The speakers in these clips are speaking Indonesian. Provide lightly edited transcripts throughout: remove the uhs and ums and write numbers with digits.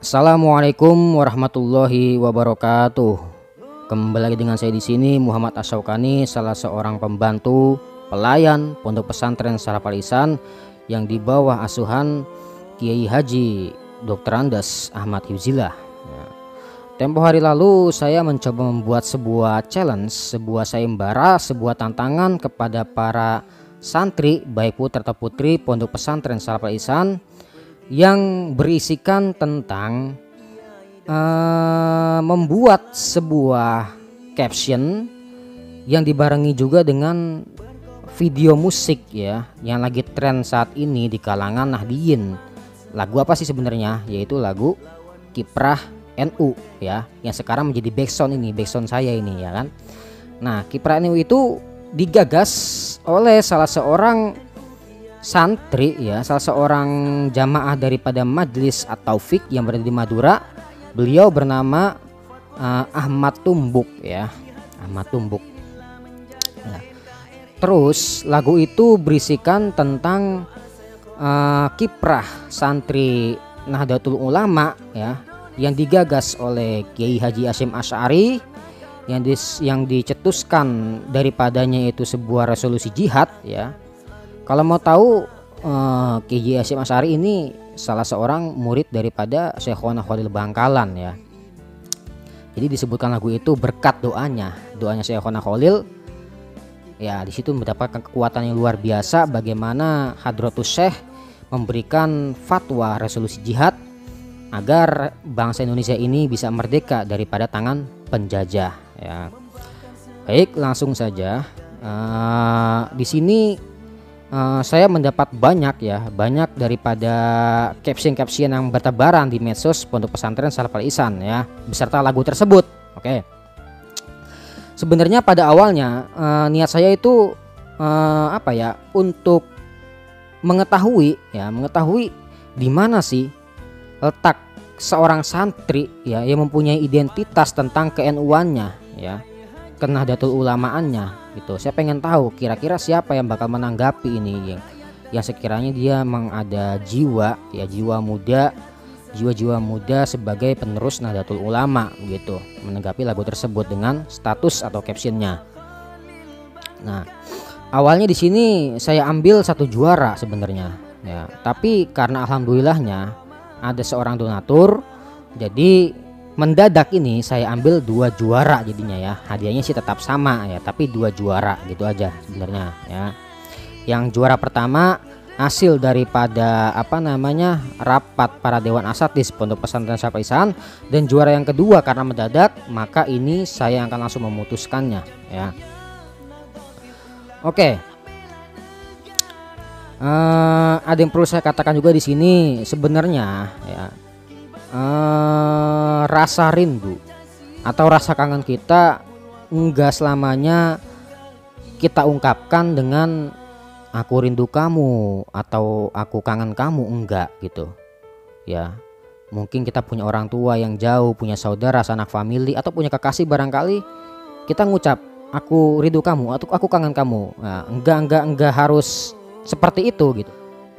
Assalamualaikum warahmatullahi wabarakatuh. Kembali lagi dengan saya di sini Muhammad Asyaukani, salah seorang pembantu pelayan Pondok Pesantren Salafal Ihsan yang di bawah asuhan Kiai Haji Dr. Andes Ahmad Hifzillah. Tempo hari lalu saya mencoba membuat sebuah challenge, sebuah sayembara, sebuah tantangan kepada para santri baik putra atau putri Pondok Pesantren Salafal Ihsan yang berisikan tentang membuat sebuah caption yang dibarengi juga dengan video musik ya yang lagi tren saat ini di kalangan Nahdiyin. Lagu apa sih sebenarnya? Yaitu lagu Kiprah NU ya, yang sekarang menjadi backsound saya ini ya kan. Nah, Kiprah NU itu digagas oleh salah seorang santri ya, salah seorang jamaah daripada Majelis At-Taufik yang berada di Madura. Beliau bernama Ahmad Tumbuk ya, Ahmad Tumbuk ya. Terus lagu itu berisikan tentang kiprah santri Nahdlatul Ulama ya, yang digagas oleh Kiai Haji Hasyim Asy'ari, yang dicetuskan daripadanya itu sebuah resolusi jihad ya. Kalau mau tahu, Kiai Hasyim Asy'ari ini salah seorang murid daripada Syekhona Khalil Bangkalan ya. Jadi disebutkan lagu itu berkat doanya Syekhona Khalil. Ya, di situ mendapatkan kekuatan yang luar biasa bagaimana Hadratus Syekh memberikan fatwa resolusi jihad agar bangsa Indonesia ini bisa merdeka daripada tangan penjajah ya. Baik, langsung saja. Di sini saya mendapat banyak daripada caption yang bertebaran di medsos Pondok Pesantren Salafal Ihsan ya, beserta lagu tersebut. Oke. Sebenarnya pada awalnya niat saya itu untuk mengetahui di mana sih letak seorang santri ya yang mempunyai identitas tentang ke-NU-annya ya, ke-Nahdlatul Ulamaannya gitu. Saya pengen tahu kira-kira siapa yang bakal menanggapi ini yang sekiranya dia memang ada jiwa muda sebagai penerus Nahdlatul Ulama gitu, menanggapi lagu tersebut dengan status atau captionnya. Nah, awalnya di sini saya ambil satu juara sebenarnya ya, tapi karena alhamdulillahnya ada seorang donatur, jadi mendadak ini saya ambil 2 juara jadinya ya. Hadiahnya sih tetap sama ya, tapi 2 juara gitu aja sebenarnya ya. Yang juara pertama hasil daripada rapat para dewan asatidz Pondok Pesantren Salafal Ihsan, dan juara yang kedua karena mendadak, maka ini saya akan langsung memutuskannya ya. Oke. Ada yang perlu saya katakan juga di sini sebenarnya ya. Rasa rindu atau rasa kangen kita enggak selamanya kita ungkapkan dengan aku rindu kamu atau aku kangen kamu, enggak gitu ya. Mungkin kita punya orang tua yang jauh, punya saudara, sanak famili, atau punya kekasih, barangkali kita ngucap aku rindu kamu atau aku kangen kamu. Nah, enggak harus seperti itu gitu.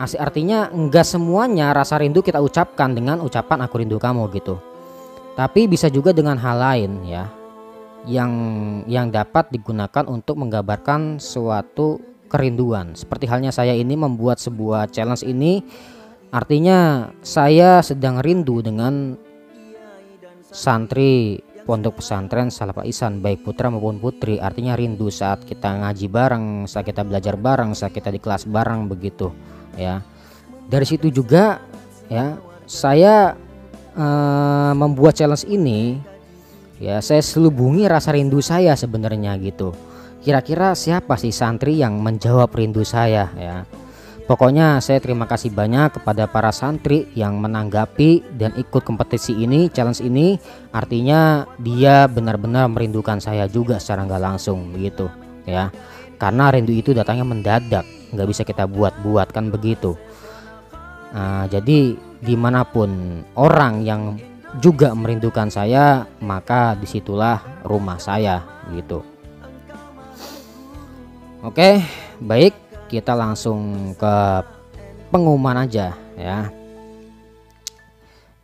Artinya enggak semuanya rasa rindu kita ucapkan dengan ucapan aku rindu kamu gitu. Tapi bisa juga dengan hal lain ya, yang dapat digunakan untuk menggambarkan suatu kerinduan. Seperti halnya saya ini membuat sebuah challenge ini, artinya saya sedang rindu dengan santri Pondok Pesantren Salafal Ihsan baik putra maupun putri. Artinya rindu saat kita ngaji bareng, saat kita belajar bareng, saat kita di kelas bareng begitu ya. Dari situ juga ya saya membuat challenge ini ya, saya selubungi rasa rindu saya sebenarnya gitu. Kira-kira siapa sih santri yang menjawab rindu saya ya. Pokoknya saya terima kasih banyak kepada para santri yang menanggapi dan ikut kompetisi ini, challenge ini. Artinya dia benar-benar merindukan saya juga secara nggak langsung begitu ya. Karena rindu itu datangnya mendadak, nggak bisa kita buat-buat kan begitu. Jadi dimanapun orang yang juga merindukan saya, maka disitulah rumah saya gitu. Oke, baik, kita langsung ke pengumuman aja ya.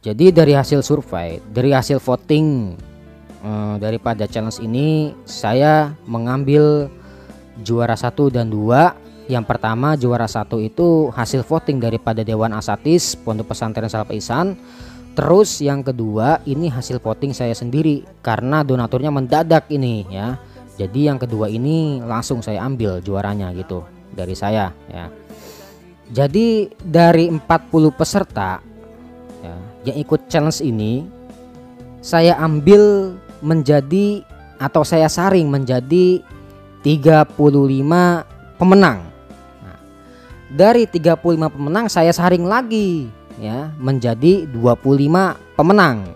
Jadi dari hasil survei, dari hasil voting daripada challenge ini, saya mengambil juara 1 dan 2. Yang pertama, juara 1 itu hasil voting daripada Dewan Asatis Pondok Pesantren Salaf Ihsan. Terus yang kedua ini hasil voting saya sendiri karena donaturnya mendadak ini ya. Jadi yang kedua ini langsung saya ambil juaranya gitu dari saya ya. Jadi dari 40 peserta ya, yang ikut challenge ini, saya ambil menjadi atau saya saring menjadi 35 pemenang. Nah, dari 35 pemenang saya saring lagi ya menjadi 25 pemenang.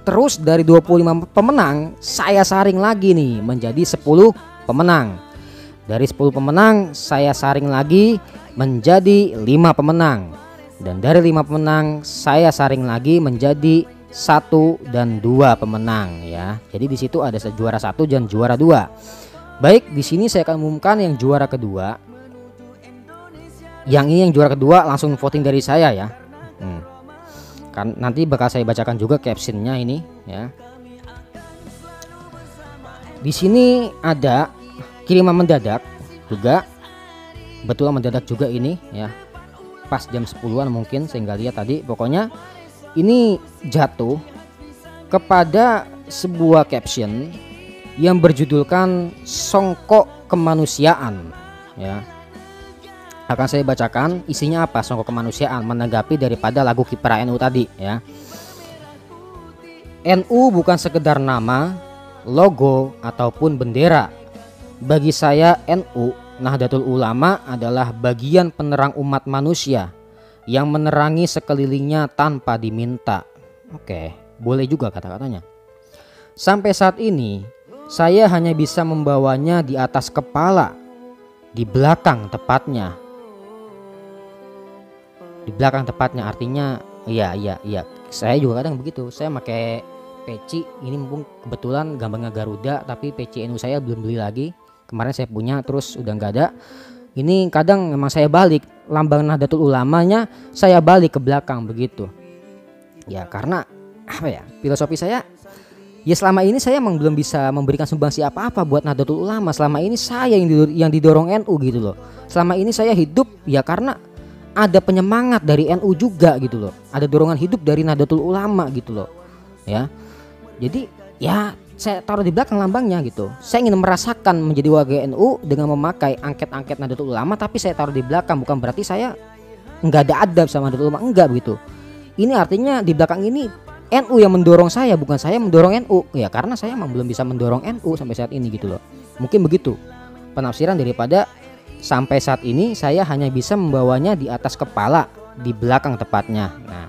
Terus dari 25 pemenang saya saring lagi nih menjadi 10 pemenang. Dari 10 pemenang saya saring lagi menjadi 5 pemenang. Dan dari 5 pemenang saya saring lagi menjadi 1 dan 2 pemenang ya. Jadi di situ ada juara 1 dan juara 2. Baik, di sini saya akan umumkan yang juara kedua. Yang ini yang juara kedua langsung voting dari saya ya. Kan nanti bakal saya bacakan juga captionnya ini ya. Di sini ada kiriman mendadak juga. Betul mendadak juga ini ya. Pas jam 10-an mungkin saya nggak lihat tadi. Pokoknya ini jatuh kepada sebuah caption yang berjudulkan Songkok Kemanusiaan ya. Akan saya bacakan isinya apa. Songkok Kemanusiaan menanggapi daripada lagu Kiprah NU tadi ya. NU bukan sekedar nama, logo ataupun bendera. Bagi saya NU Nahdlatul Ulama adalah bagian penerang umat manusia yang menerangi sekelilingnya tanpa diminta. Oke, boleh juga kata-katanya. Sampai saat ini saya hanya bisa membawanya di atas kepala, di belakang tepatnya. Di belakang tepatnya artinya iya. Saya juga kadang begitu. Saya pakai peci ini mumpung kebetulan gambarnya Garuda, tapi peci NU saya belum beli lagi. Kemarin saya punya terus udah nggak ada. Ini kadang memang saya balik lambang Nahdlatul Ulamanya, saya balik ke belakang begitu. Ya karena apa ya? Filosofi saya ya selama ini saya memang belum bisa memberikan sumbangsi apa-apa buat Nahdlatul Ulama. Selama ini saya yang didorong NU gitu loh. Selama ini saya hidup ya karena ada penyemangat dari NU juga gitu loh. Ada dorongan hidup dari Nahdlatul Ulama gitu loh. Ya. Jadi ya saya taruh di belakang lambangnya gitu. Saya ingin merasakan menjadi warga NU dengan memakai angket-angket Nahdlatul Ulama, tapi saya taruh di belakang. Bukan berarti saya nggak ada adab sama Nahdlatul Ulama, enggak begitu. Ini artinya di belakang ini NU yang mendorong saya, bukan saya mendorong NU. Ya karena saya memang belum bisa mendorong NU sampai saat ini gitu loh. Mungkin begitu penafsiran daripada sampai saat ini saya hanya bisa membawanya di atas kepala, di belakang tepatnya. Nah,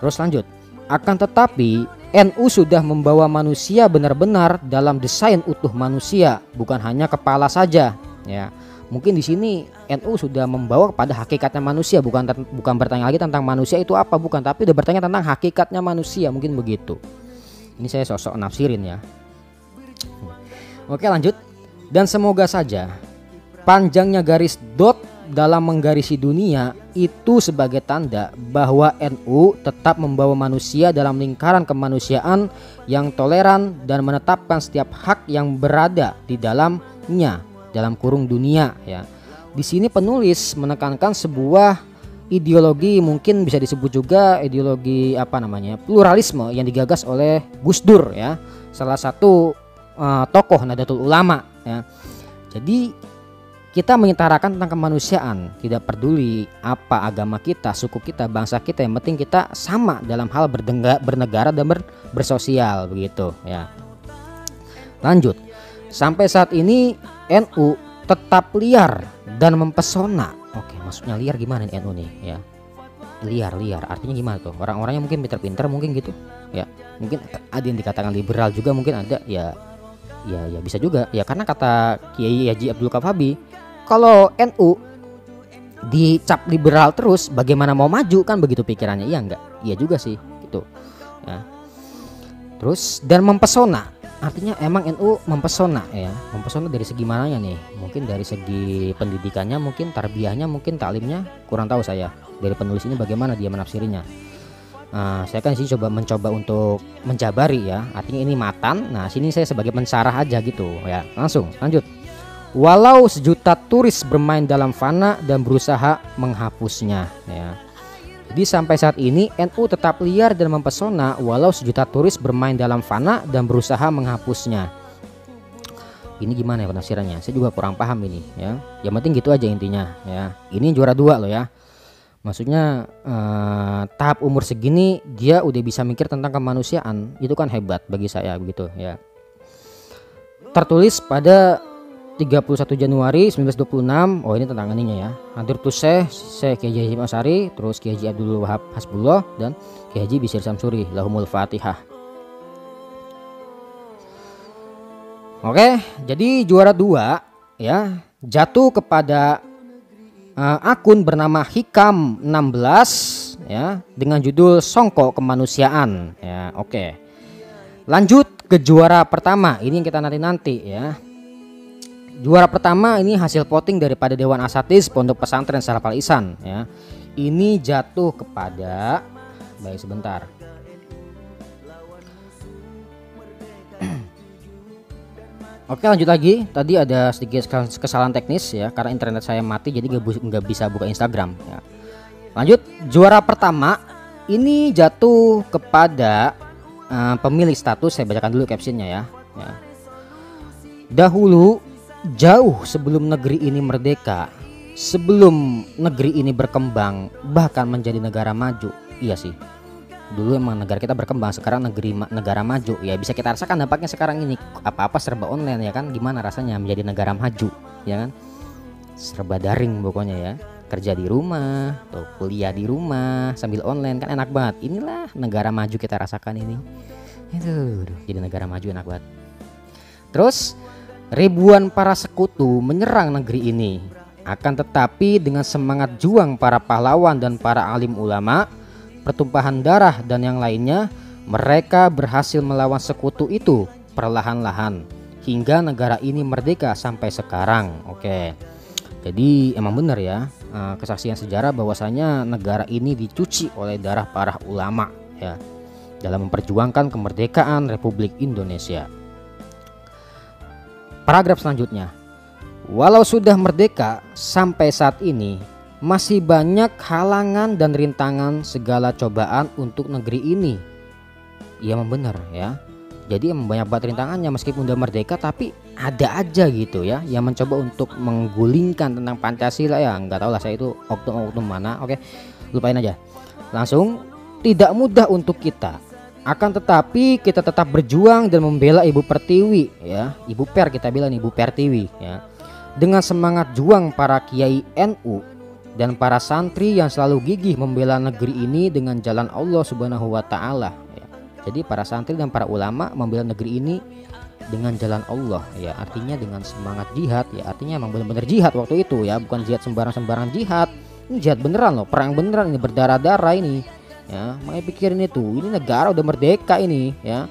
terus lanjut. Akan tetapi NU sudah membawa manusia benar-benar dalam desain utuh manusia, bukan hanya kepala saja. Ya, mungkin di sini NU sudah membawa kepada hakikatnya manusia, bukan bertanya lagi tentang manusia itu apa, bukan, tapi udah bertanya tentang hakikatnya manusia, mungkin begitu. Ini saya sosok nafsirin ya. Oke lanjut. Dan semoga saja panjangnya garis dot dalam menggarisi dunia itu sebagai tanda bahwa NU tetap membawa manusia dalam lingkaran kemanusiaan yang toleran dan menetapkan setiap hak yang berada di dalamnya dalam kurung dunia ya. Di sini penulis menekankan sebuah ideologi, mungkin bisa disebut juga ideologi pluralisme yang digagas oleh Gus Dur ya, salah satu tokoh Nahdlatul Ulama ya. Jadi kita menyetarakan tentang kemanusiaan, tidak peduli apa agama kita, suku kita, bangsa kita, yang penting kita sama dalam hal bernegara dan bersosial begitu ya. Lanjut. Sampai saat ini NU tetap liar dan mempesona. Oke, maksudnya liar gimana nih NU nih ya? Liar artinya gimana tuh? Orang-orangnya mungkin pinter-pinter mungkin gitu ya. Mungkin ada yang dikatakan liberal juga, mungkin ada ya bisa juga ya, karena kata Kiai Haji Abdul Kafabi, kalau NU dicap liberal terus bagaimana mau maju, kan begitu pikirannya. Iya enggak? Iya juga sih gitu ya. Terus dan mempesona, artinya emang NU mempesona ya. Mempesona dari segi mananya nih? Mungkin dari segi pendidikannya, mungkin tarbiyahnya, mungkin taklimnya, kurang tahu saya. Dari penulis ini bagaimana dia menafsirinya. Saya kan sih mencoba untuk menjabari ya, artinya ini matan. Nah sini saya sebagai pensarah aja gitu ya. Langsung lanjut. Walau sejuta turis bermain dalam fana dan berusaha menghapusnya ya. Jadi sampai saat ini NU tetap liar dan mempesona walau sejuta turis bermain dalam fana dan berusaha menghapusnya. Ini gimana ya penafsirannya? Saya juga kurang paham ini ya. Yang penting gitu aja intinya ya. Ini juara 2 loh ya. Maksudnya tahap umur segini dia udah bisa mikir tentang kemanusiaan. Itu kan hebat bagi saya begitu ya. Tertulis pada 31 Januari 1926. Oh ini tentang ininya ya. Hadratus Syekh Kiai Haji Asari, terus Kiai Haji Abdul Wahab Hasbullah dan Kiai Haji Bisir Samsuri. Lahumul Fatihah. Oke, jadi juara 2 ya jatuh kepada akun bernama Hikam 16 ya dengan judul Songkok Kemanusiaan ya. Oke. Lanjut ke juara pertama. Ini yang kita nanti ya. Juara pertama ini hasil voting daripada Dewan Asatidz Pondok Pesantren Salaf Al Ihsan ya. Ini jatuh kepada sebentar. Oke lanjut lagi. Tadi ada sedikit kesalahan teknis ya karena internet saya mati jadi nggak bisa buka Instagram ya. Lanjut juara pertama ini jatuh kepada pemilik status. Saya bacakan dulu captionnya ya. Dahulu jauh sebelum negeri ini merdeka, sebelum negeri ini berkembang bahkan menjadi negara maju. Iya sih. Dulu emang negara kita berkembang, sekarang negara maju. Ya bisa kita rasakan dampaknya sekarang ini. Apa-apa serba online ya kan. Gimana rasanya menjadi negara maju ya kan. Serba daring pokoknya ya. Kerja di rumah atau kuliah di rumah sambil online kan enak banget. Inilah negara maju kita rasakan ini. Itu jadi negara maju enak banget. Terus ribuan para sekutu menyerang negeri ini. Akan tetapi dengan semangat juang para pahlawan dan para alim ulama, pertumpahan darah dan yang lainnya, mereka berhasil melawan sekutu itu perlahan-lahan hingga negara ini merdeka sampai sekarang. Oke. Jadi emang benar ya, kesaksian sejarah bahwasanya negara ini dicuci oleh darah para ulama ya dalam memperjuangkan kemerdekaan Republik Indonesia. Paragraf selanjutnya. Walau sudah merdeka sampai saat ini masih banyak halangan dan rintangan segala cobaan untuk negeri ini. Iya memang benar ya. Jadi emang banyak banget rintangannya meskipun udah merdeka tapi ada aja gitu ya yang mencoba untuk menggulingkan tentang Pancasila ya. Nggak tahu lah saya itu oknum mana. Oke, lupain aja. Langsung tidak mudah untuk kita. Akan tetapi kita tetap berjuang dan membela Ibu Pertiwi ya. Ibu Per kita bilang Ibu Pertiwi ya. Dengan semangat juang para kiai NU dan para santri yang selalu gigih membela negeri ini dengan jalan Allah Subhanahu wa taala ya. Jadi para santri dan para ulama membela negeri ini dengan jalan Allah ya, artinya dengan semangat jihad ya, artinya emang benar-benar jihad waktu itu ya, bukan jihad sembarang-sembarang jihad. Ini jihad beneran loh, perang beneran ini, berdarah-darah ini ya. Makanya pikirin itu, ini negara udah merdeka ini ya.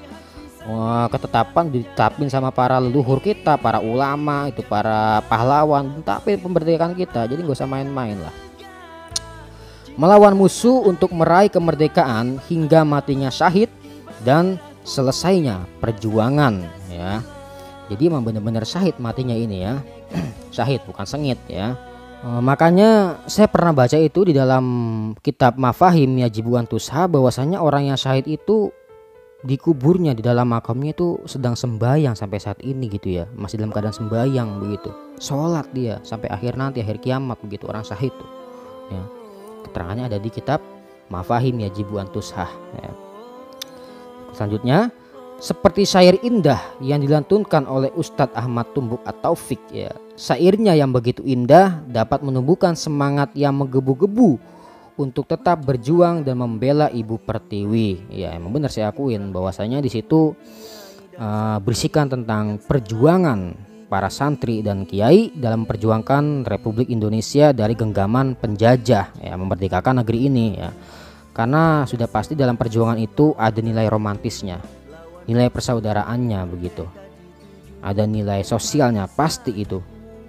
Wah, ketetapan ditetapin sama para leluhur kita, para ulama itu, para pahlawan, tapi pemberdekaan kita. Jadi gak usah main-main lah. Melawan musuh untuk meraih kemerdekaan hingga matinya syahid dan selesainya perjuangan ya. Jadi emang benar-benar syahid matinya ini ya. Syahid bukan sengit ya. Makanya saya pernah baca itu di dalam kitab Mafahim Yajibu an Tusha bahwasanya orang yang syahid itu dikuburnya di dalam makamnya itu sedang sembahyang sampai saat ini gitu ya, masih dalam keadaan sembahyang begitu, sholat dia sampai akhir nanti, akhir kiamat begitu orang syahid tuh ya. Keterangannya ada di kitab Mafahim Yajibu an Tusha ya. Selanjutnya seperti syair indah yang dilantunkan oleh Ustadz Ahmad Tumbuk At-Taufik ya. Syairnya yang begitu indah dapat menumbuhkan semangat yang menggebu-gebu untuk tetap berjuang dan membela Ibu Pertiwi. Ya emang benar saya akuin bahwasanya di situ berisikan tentang perjuangan para santri dan kiai dalam memperjuangkan Republik Indonesia dari genggaman penjajah ya, memerdekakan negeri ini ya. Karena sudah pasti dalam perjuangan itu ada nilai romantisnya, nilai persaudaraannya begitu. Ada nilai sosialnya pasti itu.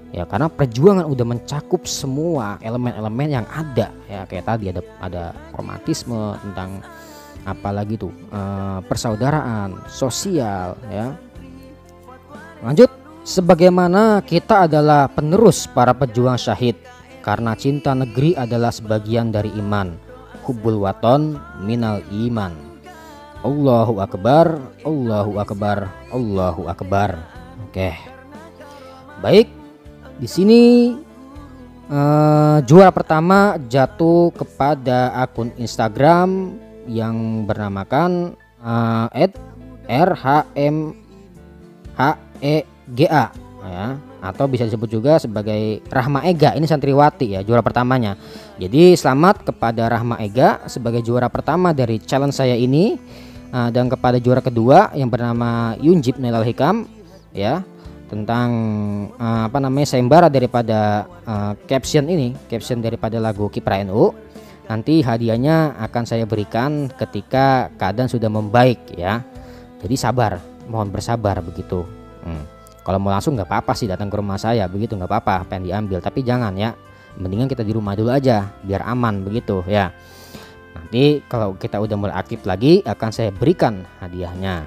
Ya karena perjuangan udah mencakup semua elemen-elemen yang ada ya, kayak tadi ada romantisme tentang apalagi tuh persaudaraan, sosial ya. Lanjut, sebagaimana kita adalah penerus para pejuang syahid karena cinta negeri adalah sebagian dari iman. Hubbul waton minal iman. Allahu akbar, Allahu akbar, Allahu akbar. Oke. Baik, di sini juara pertama jatuh kepada akun Instagram yang bernamakan @rhmhega ya, atau bisa disebut juga sebagai Rahma Ega. Ini santriwati ya, juara pertamanya. Jadi selamat kepada Rahma Ega sebagai juara pertama dari challenge saya ini, dan kepada juara kedua yang bernama Yunjib Nailal Hikam ya, tentang sayembara daripada caption daripada lagu Kiprah NU. Nanti hadiahnya akan saya berikan ketika keadaan sudah membaik ya. Jadi sabar, mohon bersabar begitu. Kalau mau langsung nggak apa-apa sih, datang ke rumah saya begitu, nggak apa-apa pengen diambil, tapi jangan ya, mendingan kita di rumah dulu aja biar aman begitu ya. Nanti kalau kita udah mulai aktif lagi akan saya berikan hadiahnya.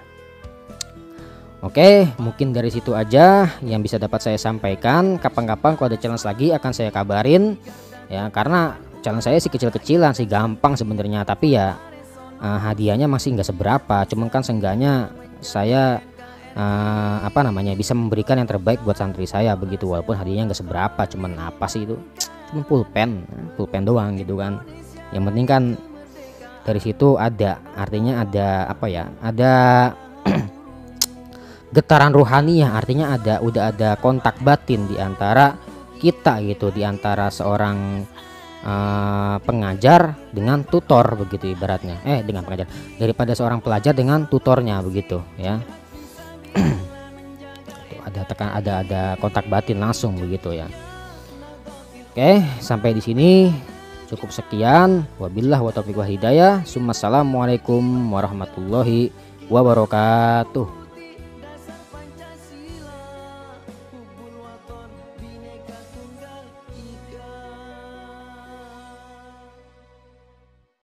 Oke, mungkin dari situ aja yang bisa dapat saya sampaikan. Kapan-kapan kalau ada challenge lagi akan saya kabarin ya, karena challenge saya sih kecil-kecilan sih, gampang sebenarnya, tapi ya hadiahnya masih nggak seberapa. Cuman kan seenggaknya saya bisa memberikan yang terbaik buat santri saya begitu, walaupun hadiahnya nggak seberapa, cuman apa sih itu, cuma pulpen doang gitu kan. Yang penting kan dari situ ada artinya, ada ada getaran rohani ya, artinya udah ada kontak batin di antara kita gitu, di antara seorang pengajar dengan tutor begitu ibaratnya, dengan pengajar, daripada seorang pelajar dengan tutornya begitu ya. ada kontak batin langsung begitu ya. Oke, sampai di sini cukup sekian. Wabillah wa taufiq wa hidayah. Assalamualaikum warahmatullahi wabarakatuh.